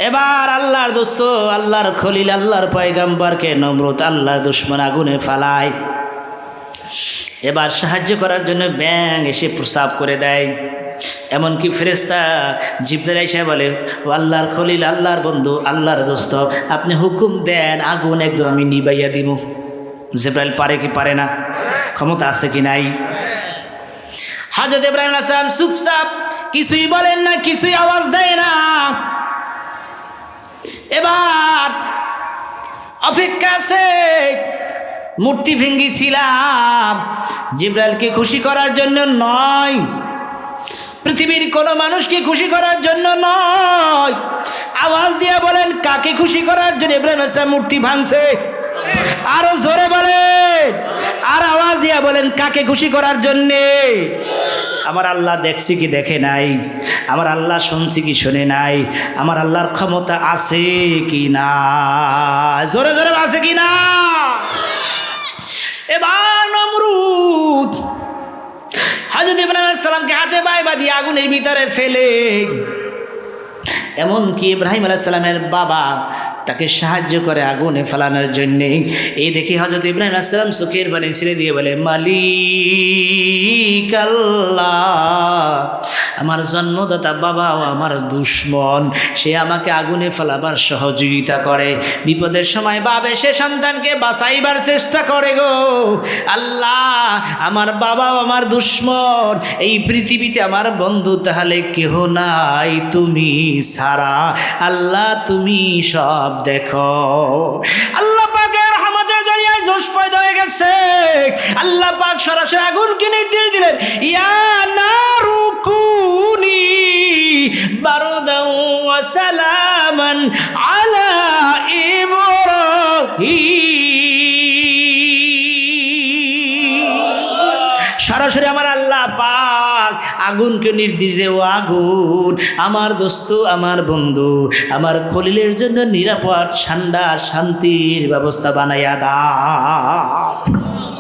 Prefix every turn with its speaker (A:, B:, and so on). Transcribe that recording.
A: এবার আল্লাহর দোস্ত, আল্লাহর খলিল, আল্লাহর পয়গাম্বরকে নমরুদ আল্লাহর দুশমন আগুনে ফালায়। এবার সাহায্য করার জন্য ব্যাঙ এসে প্রস্রাব করে দেয়। এমনকি ফেরেশতা জিবরাইল এসে বলে, ও আল্লাহর খলিল, আল্লাহর বন্ধু, আল্লাহর দোস্ত, আপনি হুকুম দেন, আগুন একদম আমি নিবাইয়া দিব। জিবরাইল পারে কি পারে না? ক্ষমতা আছে কি নাই? হযরত ইব্রাহিম আলাইহিস সালাম চুপচাপ, কিছুই বলেন না, কিছুই আওয়াজ দেয় না। এবার অপেক্ষা আছে। মূর্তি ভেঙ্গেছিলাম জিবরাইলকে খুশি করার জন্য নয়, পৃথিবীর কোনো মানুষকে খুশি করার জন্য নয়। আওয়াজ দিয়ে বলেন কাকে খুশি করার জন্য ইব্রাহিম আলাইহিস সালাম মূর্তি ভাঙছে? আরো জোরে বলেন, আর আওয়াজ দিয়ে বলেন কাকে খুশি করার জন্যে? আমার আল্লাহ দেখছি কি দেখে নাই? আমার আল্লাহ শুনছি কি শুনে নাই? আমার আল্লাহর ক্ষমতা আছে কি না? জোরে জোরে আছে কি না? এবার নমরুদ হযরত ইব্রাহিম আলাইহিস সালামকে হাতে পায়ে বাঁধিয়ে আগুনের ভিতরে ফেলে, এমনকি ইব্রাহিম আলাইহিস সালামের বাবা তাকে সাহায্য করে আগুনে ফেলানোর জন্যে। এই দেখি হযরত ইব্রাহিম আলাইহিস সালাম চোখের পানি ছেড়ে দিয়ে বলে, মালিক আল্লাহ, আমার জন্মদাতা বাবাও আমার দুশমন, সে আমাকে আগুনে ফেলাবার সহযোগিতা করে। বিপদের সময় বাবা সে সন্তানকে বাঁচাইবার চেষ্টা করে গো আল্লাহ। আমার বাবাও আমার দুশমন, এই পৃথিবীতে আমার বন্ধু তাহলে কেহ নাই তুমি ছাড়া। আল্লাহ তুমি সব দেখো। আল্লাহ পাকের রহমতের জরিয়ায় দোষ পয়দা হয়ে গেছে। আল্লাহ পাক সরাসরি আগুনকে নির্দেশ দিলেন, ইয়া নারু কুনি বারদান ওয়া সালামান আলা ইব্রাহিম। সরাসরি আমার আল্লাহ পাক আগুনকে নির্দেশ দেয়, ও আগুন আমার দোস্ত, আমার বন্ধু, আমার খলিলের জন্য নিরাপদ ঠান্ডা শান্তির ব্যবস্থা বানাইয়া দাও।